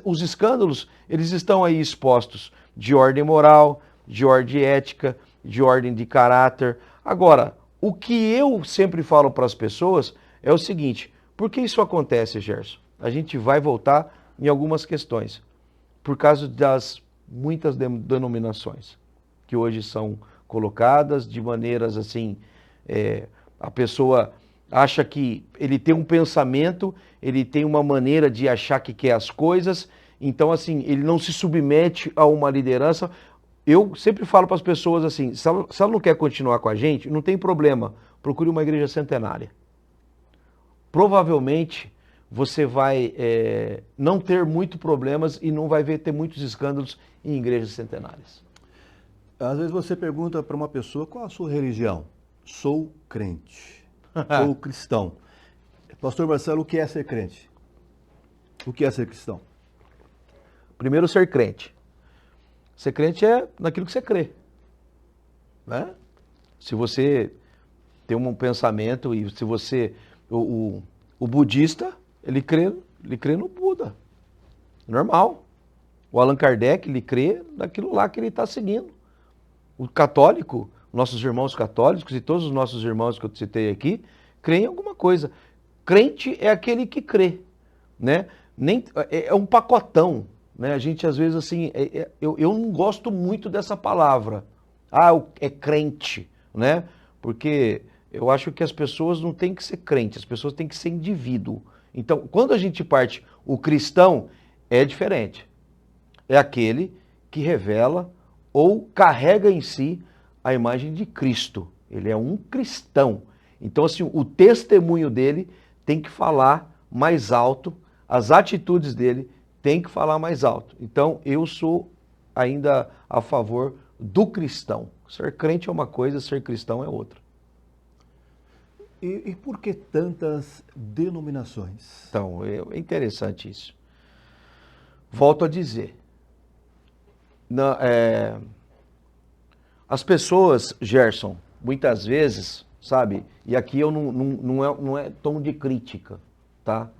C: Os escândalos, eles estão aí expostos de ordem moral, de ordem ética, de ordem de caráter. Agora, o que eu sempre falo para as pessoas é o seguinte: por que isso acontece, Gerson? A gente vai voltar em algumas questões. Por causa das muitas denominações que hoje são colocadas de maneiras assim, a pessoa acha que ele tem um pensamento, ele tem uma maneira de achar que quer as coisas, então assim, ele não se submete a uma liderança. Eu sempre falo para as pessoas assim, se ela não quer continuar com a gente, não tem problema, procure uma igreja centenária. Provavelmente você vai não ter muitos problemas e não vai ter muitos escândalos em igrejas centenárias.
B: Às vezes você pergunta para uma pessoa, qual a sua religião? Sou crente, sou cristão. Pastor Marcelo, o que é ser crente? O que é ser cristão?
C: Primeiro, ser crente. Ser crente é naquilo que você crê, né? Se você tem um pensamento e se você... O budista, ele crê no Buda. Normal. O Allan Kardec, ele crê naquilo lá que ele está seguindo. O católico, nossos irmãos católicos e todos os nossos irmãos que eu citei aqui, creem em alguma coisa. Crente é aquele que crê, né? É um pacotão, né? A gente às vezes assim, eu não gosto muito dessa palavra. É crente. né? Porque eu acho que as pessoas não têm que ser crentes, as pessoas têm que ser indivíduo. Então, quando a gente parte, o cristão é diferente. É aquele que revela ou carrega em si a imagem de Cristo. Ele é um cristão. Então, assim, o testemunho dele tem que falar mais alto, as atitudes dele têm que falar mais alto. Então, eu sou ainda a favor do cristão. Ser crente é uma coisa, ser cristão é outra.
B: E por que tantas denominações?
C: Então, é interessante isso. Volto a dizer, as pessoas, Gerson, muitas vezes, sabe, e aqui eu não é tom de crítica, tá?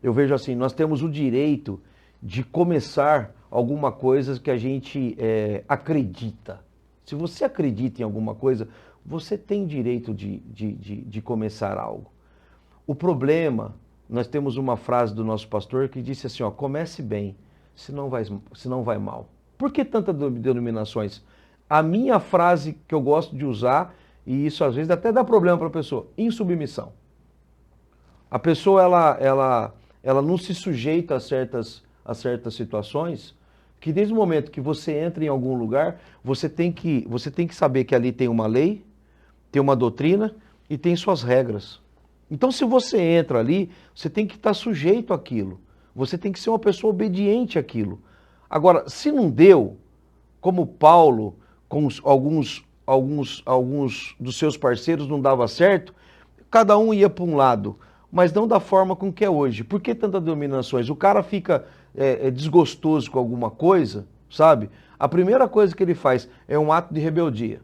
C: Eu vejo assim, nós temos o direito de começar alguma coisa que a gente acredita. Se você acredita em alguma coisa, você tem direito de começar algo. O problema, nós temos uma frase do nosso pastor que disse assim, ó, comece bem, senão vai mal. Por que tantas denominações? A minha frase que eu gosto de usar, e isso às vezes até dá problema para a pessoa, insubmissão. A pessoa, ela não se sujeita a certas situações, que desde o momento que você entra em algum lugar, você tem que saber que ali tem uma lei, tem uma doutrina e tem suas regras. Então, se você entra ali, você tem que estar sujeito àquilo. Você tem que ser uma pessoa obediente àquilo. Agora, se não deu, como Paulo, com alguns dos seus parceiros não dava certo, cada um ia para um lado, mas não da forma com que é hoje. Por que tantas denominações? O cara fica desgostoso com alguma coisa, sabe? A primeira coisa que ele faz é um ato de rebeldia.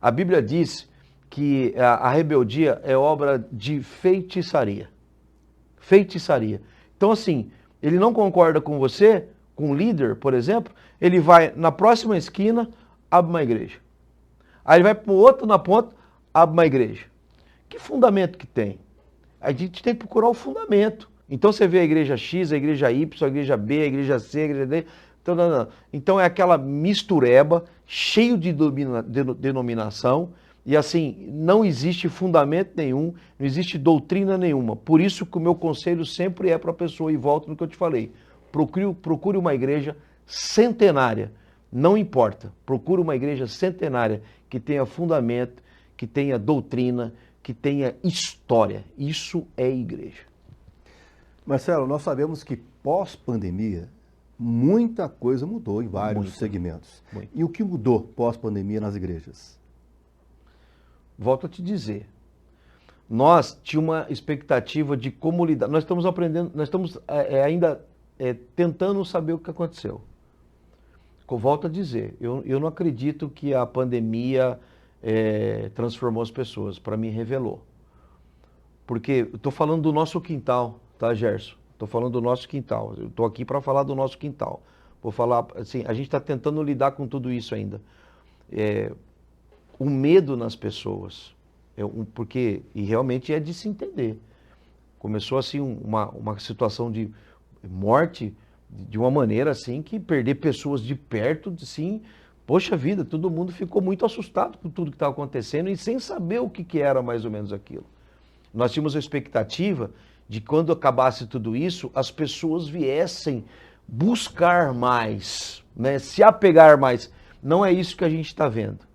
C: A Bíblia diz que a rebeldia é obra de feitiçaria. Feitiçaria. Então, assim, ele não concorda com você, com o líder, por exemplo, ele vai na próxima esquina, abre uma igreja. Aí ele vai para o outro na ponta, abre uma igreja. Que fundamento que tem? A gente tem que procurar o fundamento. Então você vê a igreja X, a igreja Y, a igreja B, a igreja C, a igreja D. Então é aquela mistureba, cheio de denominação, e assim, não existe fundamento nenhum, não existe doutrina nenhuma. Por isso que o meu conselho sempre é para a pessoa, e volto no que eu te falei, procure uma igreja centenária, não importa, procure uma igreja centenária que tenha fundamento, que tenha doutrina, que tenha história. Isso é igreja.
B: Marcelo, nós sabemos que pós-pandemia, muita coisa mudou em vários segmentos.
C: Muito.
B: E o que mudou pós-pandemia nas igrejas?
C: Volto a te dizer, nós tínhamos uma expectativa de como lidar, nós estamos aprendendo, nós estamos ainda tentando saber o que aconteceu. Volto a dizer, eu não acredito que a pandemia transformou as pessoas, para mim revelou. Porque eu estou falando do nosso quintal, tá, Gerson? Estou falando do nosso quintal, eu estou aqui para falar do nosso quintal. Vou falar, assim, a gente está tentando lidar com tudo isso ainda. O medo nas pessoas, porque, e realmente é de se entender. Começou assim uma situação de morte de uma maneira assim que perder pessoas de perto, assim, poxa vida, todo mundo ficou muito assustado com tudo que estava acontecendo e sem saber o que era mais ou menos aquilo. Nós tínhamos a expectativa de quando acabasse tudo isso, as pessoas viessem buscar mais, né, se apegar mais. Não é isso que a gente está vendo.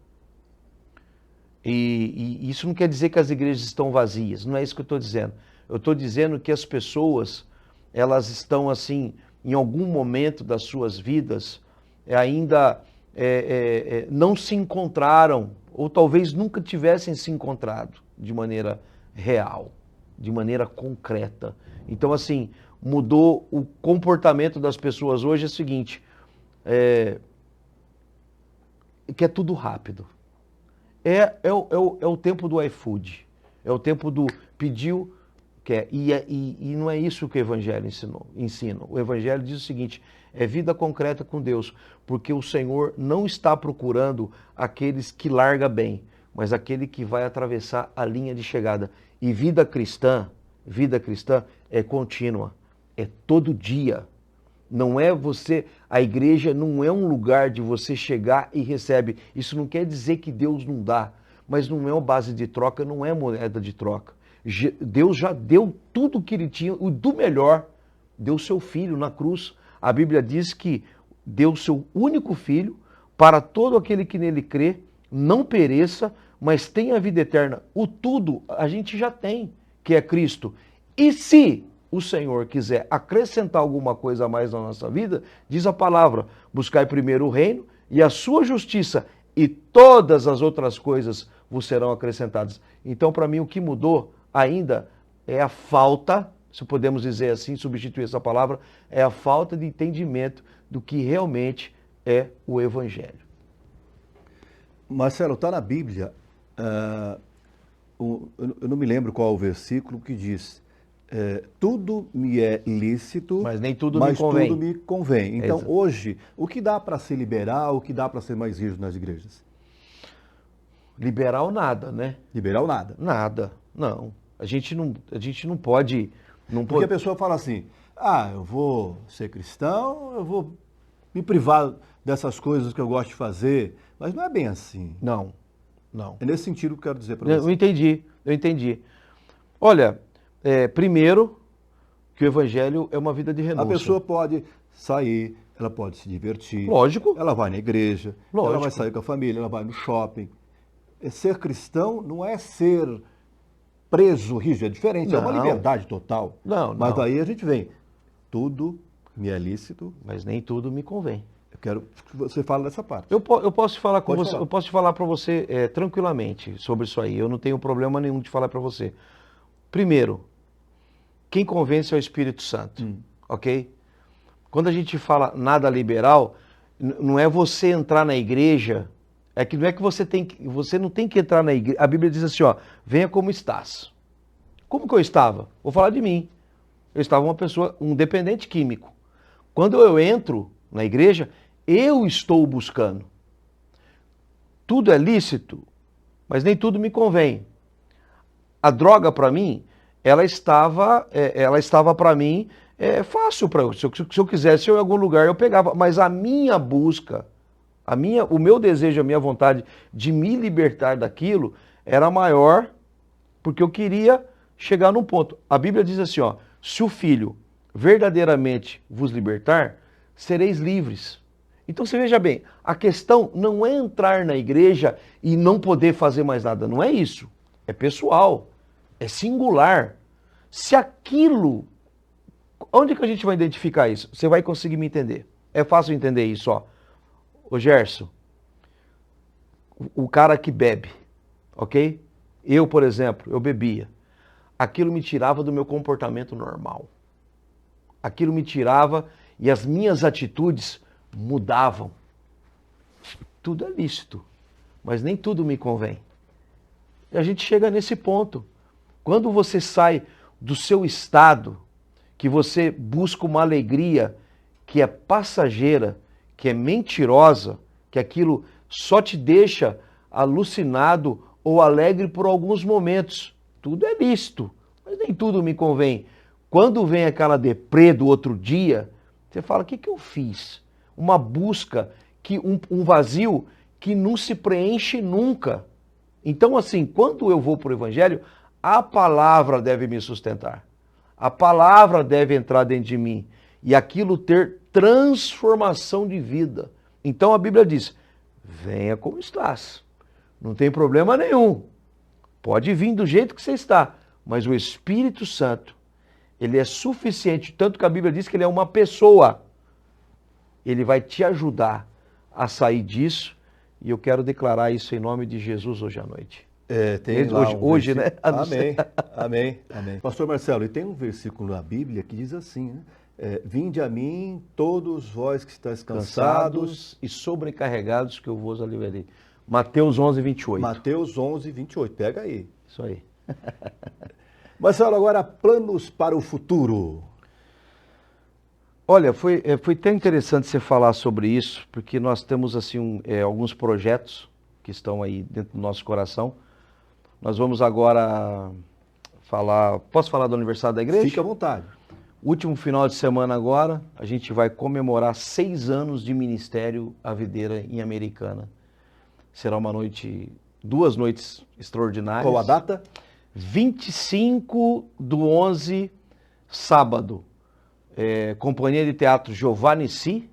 C: E isso não quer dizer que as igrejas estão vazias, não é isso que eu estou dizendo. Eu estou dizendo que as pessoas, elas estão assim, em algum momento das suas vidas, ainda não se encontraram, ou talvez nunca tivessem se encontrado de maneira real, de maneira concreta. Então assim, mudou o comportamento das pessoas hoje, é o seguinte, que é tudo rápido. É o tempo do iFood, é o tempo do pediu, quer. E não é isso que o Evangelho ensina. O Evangelho diz o seguinte, é vida concreta com Deus, porque o Senhor não está procurando aqueles que larga bem, mas aquele que vai atravessar a linha de chegada. E vida cristã é contínua, é todo dia. Não é você, a igreja não é um lugar de você chegar e recebe. Isso não quer dizer que Deus não dá, mas não é uma base de troca, não é moeda de troca. Deus já deu tudo o que ele tinha, o do melhor, deu seu filho na cruz. A Bíblia diz que deu seu único filho para todo aquele que nele crê, não pereça, mas tenha a vida eterna. O tudo a gente já tem, que é Cristo. E se o Senhor quiser acrescentar alguma coisa a mais na nossa vida, diz a palavra, buscai primeiro o reino e a sua justiça, e todas as outras coisas vos serão acrescentadas. Então, para mim, o que mudou ainda é a falta, se podemos dizer assim, substituir essa palavra, é a falta de entendimento do que realmente é o Evangelho.
B: Marcelo, está na Bíblia, eu não me lembro qual é o versículo que diz, tudo me é lícito,
C: mas nem tudo
B: mas
C: me convém.
B: tudo me convém. Então,
C: Exato.
B: hoje, o que dá para ser liberal, o que dá para ser mais rígido nas igrejas?
C: Liberal nada, né?
B: Liberal nada.
C: Nada, não. A gente não pode...
B: Porque a pessoa fala assim, eu vou ser cristão, eu vou me privar dessas coisas que eu gosto de fazer, mas não é bem assim.
C: Não.
B: É nesse sentido que eu quero dizer para você.
C: Eu entendi. Olha, primeiro, que o Evangelho é uma vida de renúncia.
B: A pessoa pode sair, ela pode se divertir.
C: Lógico.
B: Ela vai na igreja,
C: Lógico.
B: ela vai sair com a família, ela vai no shopping. Ser cristão não é ser preso, rígido, é diferente, é uma
C: Não.
B: liberdade total.
C: Não.
B: Mas daí a gente vem, tudo me é lícito,
C: Mas nem tudo me convém.
B: eu quero que você fale dessa parte.
C: Eu posso falar com
B: Pode
C: você,
B: falar.
C: eu posso falar para você tranquilamente sobre isso aí. Eu não tenho problema nenhum de falar para você. Primeiro, quem convence é o Espírito Santo, ok? Quando a gente fala nada liberal, não é você entrar na igreja, não é que você não tem que entrar na igreja. A Bíblia diz assim, ó, venha como estás. Como que eu estava? Vou falar de mim. Eu estava um dependente químico. Quando eu entro na igreja, eu estou buscando. Tudo é lícito, mas nem tudo me convém. A droga para mim, ela estava para mim fácil para eu. Se eu quisesse ir em algum lugar, eu pegava. Mas a minha busca, o meu desejo, a minha vontade de me libertar daquilo era maior, porque eu queria chegar num ponto. A Bíblia diz assim, ó, se o Filho verdadeiramente vos libertar, sereis livres. Então você veja bem, a questão não é entrar na igreja e não poder fazer mais nada, não é isso. É pessoal, é singular. Se aquilo, onde que a gente vai identificar isso? Você vai conseguir me entender. É fácil entender isso, ó. Ô Gerson, o cara que bebe, ok? Eu, por exemplo, eu bebia. Aquilo me tirava do meu comportamento normal. Aquilo me tirava e as minhas atitudes mudavam. Tudo é lícito, mas nem tudo me convém. E a gente chega nesse ponto. Quando você sai do seu estado, que você busca uma alegria que é passageira, que é mentirosa, que aquilo só te deixa alucinado ou alegre por alguns momentos. Tudo é lícito, mas nem tudo me convém. Quando vem aquela deprê do outro dia, você fala, o que eu fiz? Uma busca, um vazio que não se preenche nunca. Então, assim, quando eu vou para o Evangelho, a palavra deve me sustentar. A palavra deve entrar dentro de mim. E aquilo ter transformação de vida. Então a Bíblia diz, venha como estás. Não tem problema nenhum. Pode vir do jeito que você está. Mas o Espírito Santo, ele é suficiente. Tanto que a Bíblia diz que ele é uma pessoa. Ele vai te ajudar a sair disso. E eu quero declarar isso em nome de Jesus hoje à noite.
B: Tem lá
C: hoje, né?
B: Amém. Pastor Marcelo, e tem um versículo na Bíblia que diz assim, né? Vinde a mim, todos vós que estáis cansados
C: e sobrecarregados, que eu vos aliviarei. Mateus 11, 28.
B: Mateus 11, 28. Pega aí.
C: Isso aí.
B: Marcelo, agora planos para o futuro.
C: Olha, foi tão interessante você falar sobre isso, porque nós temos assim alguns projetos que estão aí dentro do nosso coração. Nós vamos agora falar... Posso falar do aniversário da igreja?
B: Fique à vontade.
C: Último final de semana agora, a gente vai comemorar 6 anos de ministério à videira em Americana. Será uma noite 2 noites extraordinárias.
B: Qual a data?
C: 25/11, sábado, Companhia de Teatro Giovanni Si.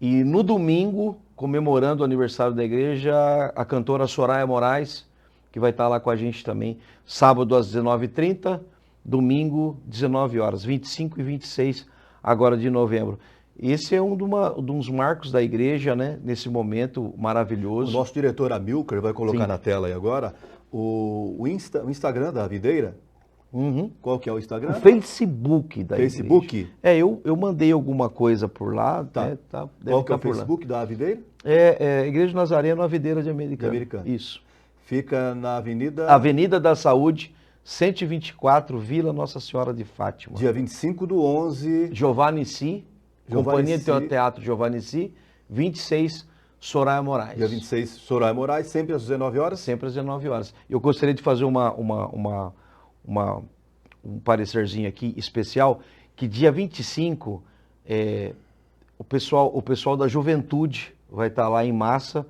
C: E no domingo, comemorando o aniversário da igreja, a cantora Soraya Moraes, que vai estar lá com a gente também. Sábado às 19h30, domingo 19 horas, 25 e 26 agora de novembro. Esse é um dos marcos da igreja, né? Nesse momento maravilhoso.
B: O nosso diretor Amilcar vai colocar
C: Sim.
B: na tela aí agora o Instagram da Videira.
C: Uhum.
B: Qual que é o Instagram?
C: O Facebook da
B: Facebook?
C: igreja. Eu mandei alguma coisa por lá.
B: Tá.
C: Deve
B: Qual que é
C: tá
B: o
C: por lá.
B: Facebook da Videira?
C: Igreja Nazareno, Videira de Americana.
B: De Americana.
C: Isso.
B: Fica na Avenida...
C: Avenida da Saúde, 124, Vila Nossa Senhora de Fátima.
B: Dia 25/11.
C: Giovanni Si, Companhia de Teatro Giovanni Si, 26, Soraya Moraes.
B: Dia 26, Soraya Moraes, sempre às 19 horas.
C: Sempre às 19 horas. Eu gostaria de fazer um parecerzinho aqui especial, que dia 25, o pessoal da juventude vai estar lá em massa,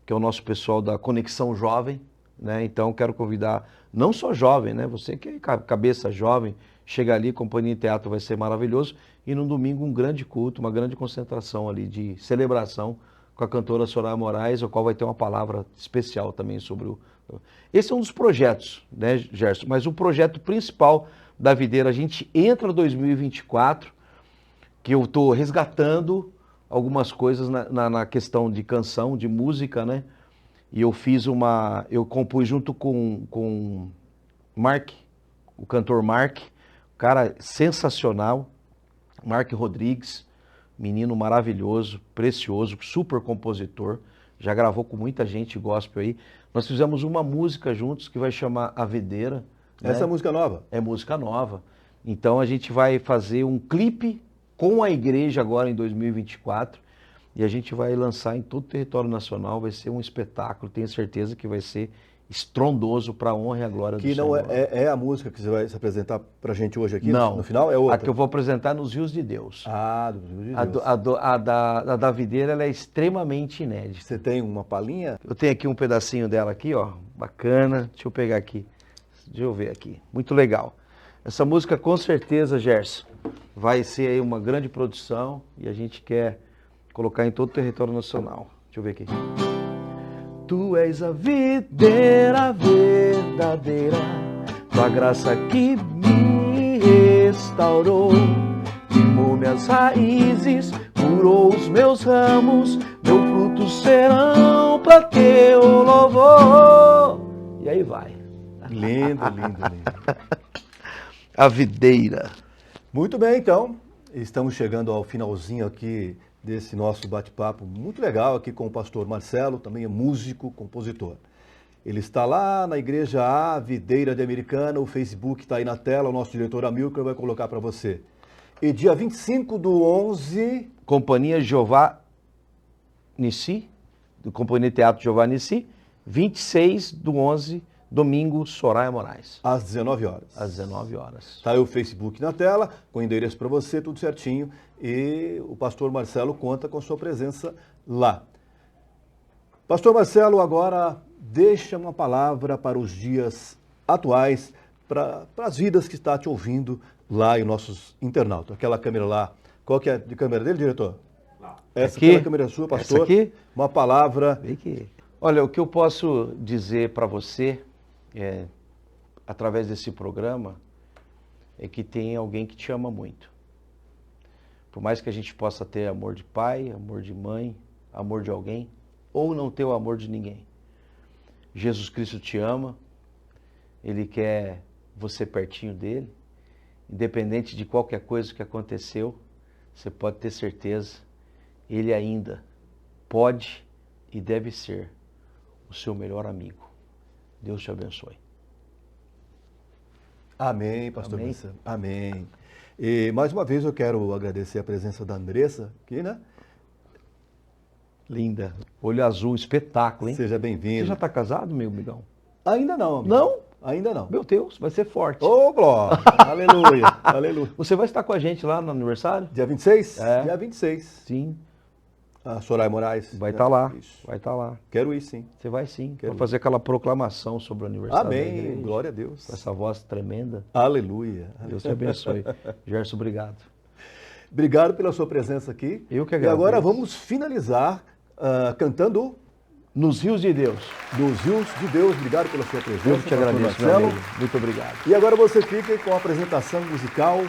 C: que é o nosso pessoal da Conexão Jovem, né? Então quero convidar, não só jovem, né? Você que é cabeça jovem, chega ali, Companhia de Teatro vai ser maravilhoso. E no domingo um grande culto, uma grande concentração ali de celebração com a cantora Soraya Moraes, o qual vai ter uma palavra especial também sobre o... Esse é um dos projetos, né, Gerson? Mas o projeto principal da Videira, a gente entra em 2024, que eu estou resgatando algumas coisas na questão de canção, de música, né? E eu compus junto com Mark, o cantor Mark, cara sensacional, Mark Rodrigues, menino maravilhoso, precioso, super compositor, já gravou com muita gente gospel aí. Nós fizemos uma música juntos que vai chamar A Videira.
B: Essa é música nova?
C: É música nova. Então a gente vai fazer um clipe com a igreja agora em 2024 e a gente vai lançar em todo o território nacional, vai ser um espetáculo, tenho certeza que vai ser estrondoso para a honra e a glória do
B: Que
C: Senhor.
B: não é a música que você vai se apresentar pra gente hoje aqui?
C: Não.
B: No final é outra?
C: A que eu vou apresentar nos Rios de Deus.
B: Ah, dos Rios de Deus.
C: A da Videira, ela é extremamente inédita.
B: Você tem uma palhinha?
C: Eu tenho aqui um pedacinho dela aqui, ó, bacana. Deixa eu pegar aqui. Deixa eu ver aqui. Muito legal. Essa música, com certeza, Gerson, vai ser aí uma grande produção e a gente quer colocar em todo o território nacional. Deixa eu ver aqui. Tu és a videira verdadeira, tua graça que me restaurou, limou minhas raízes, curou os meus ramos, meus frutos serão para teu louvor. E aí vai.
B: Lindo, lindo, lindo.
C: A videira.
B: Muito bem, então. Estamos chegando ao finalzinho aqui desse nosso bate-papo muito legal aqui com o pastor Marcelo, também é músico, compositor. Ele está lá na Igreja A, Videira de Americana, o Facebook está aí na tela, o nosso diretor Amilcar vai colocar para você. E dia 25/11...
C: Companhia Giovanni Si, do Companhia de Teatro Giovanni Si, 26/11, domingo, Soraya Moraes.
B: Às 19 horas.
C: Às 19 horas.
B: Tá aí o Facebook na tela, com o endereço para você, tudo certinho. E o pastor Marcelo conta com sua presença lá. Pastor Marcelo, agora deixa uma palavra para os dias atuais, para as vidas que está te ouvindo lá e os nossos internautas. Aquela câmera lá, qual que é a câmera dele, diretor? Lá. Essa aqui, aquela câmera sua, pastor.
C: Essa aqui?
B: Uma palavra.
C: Vem aqui. Olha, o que eu posso dizer para você, através desse programa, é que tem alguém que te ama muito. Por mais que a gente possa ter amor de pai, amor de mãe, amor de alguém, ou não ter o amor de ninguém. Jesus Cristo te ama, Ele quer você pertinho dele, independente de qualquer coisa que aconteceu, você pode ter certeza, Ele ainda pode e deve ser o seu melhor amigo. Deus te abençoe.
B: Amém, pastor
C: Amém.
B: Marcelo. Amém. E mais uma vez eu quero agradecer a presença da Andressa aqui, né?
C: Linda. Olho azul, espetáculo, hein?
B: Seja bem-vindo.
C: Você já está casado, meu amigão?
B: Ainda não, amigo.
C: Não?
B: Ainda não.
C: Meu Deus, vai ser forte.
B: Ô, glória! Aleluia! Aleluia!
C: Você vai estar com a gente lá no aniversário?
B: Dia 26?
C: É.
B: Dia 26.
C: Sim.
B: A Soraya Moraes.
C: Vai estar lá,
B: Isso.
C: vai estar lá.
B: Quero ir, sim.
C: Você vai sim,
B: Quero
C: vai fazer aquela proclamação sobre o aniversário da
B: Amém.
C: igreja.
B: Glória a Deus.
C: Com essa voz tremenda.
B: Aleluia.
C: Deus te abençoe. Gerson, obrigado.
B: Obrigado pela sua presença aqui.
C: Eu que
B: E
C: agradeço.
B: agora vamos finalizar cantando
C: Nos Rios de Deus.
B: Dos Rios de Deus. Obrigado pela sua presença.
C: Eu que te
B: pastor
C: agradeço, meu
B: Marcelo.
C: amigo. Muito obrigado.
B: E agora você fica com a apresentação musical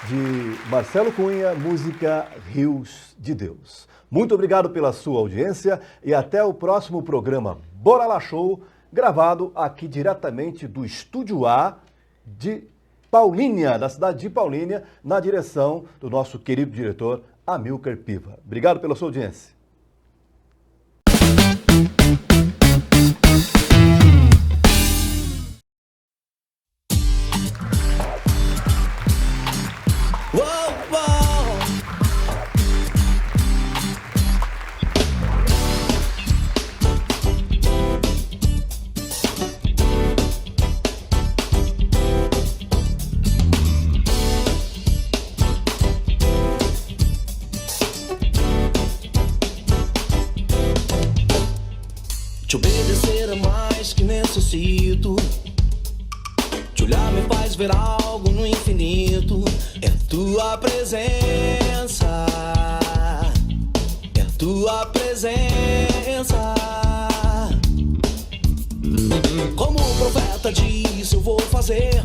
B: de Marcelo Cunha, música Rios de Deus. Muito obrigado pela sua audiência e até o próximo programa Bora Lá Show, gravado aqui diretamente do Estúdio A de Paulínia, da cidade de Paulínia, na direção do nosso querido diretor Amilcar Piva. Obrigado pela sua audiência.
F: Te obedecer é mais que necessito. Te olhar me faz ver algo no infinito. É tua presença, é tua presença. Como o profeta disse, eu vou fazer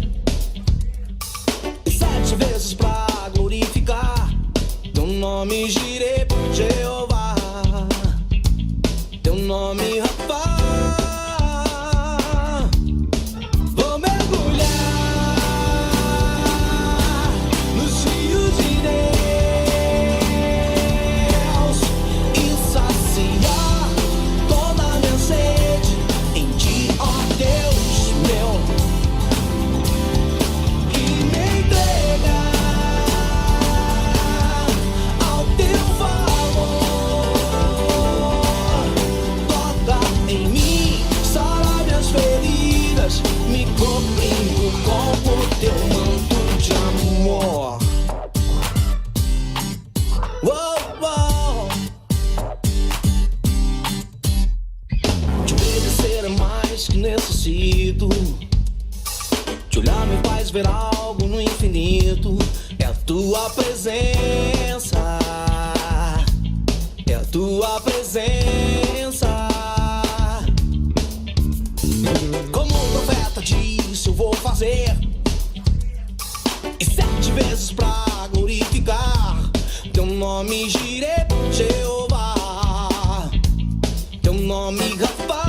F: 7 vezes pra glorificar teu nome, Jireh, Jeová, teu nome, Rapá. Vou mergulhar nos rios de Deus e saciar toda a minha sede em ti, ó Deus meu, e me entregar ao teu favor. Toca em mim, sara minhas feridas, me cobrindo com o teu manto de amor. Oh, oh. Te obedecer é mais que necessito. Te olhar me faz ver algo no infinito. É a tua presença, é a tua presença. Como o profeta disse, eu vou fazer e 7 vezes pra glorificar teu nome, Jireh, Jeová, teu nome, Rapá.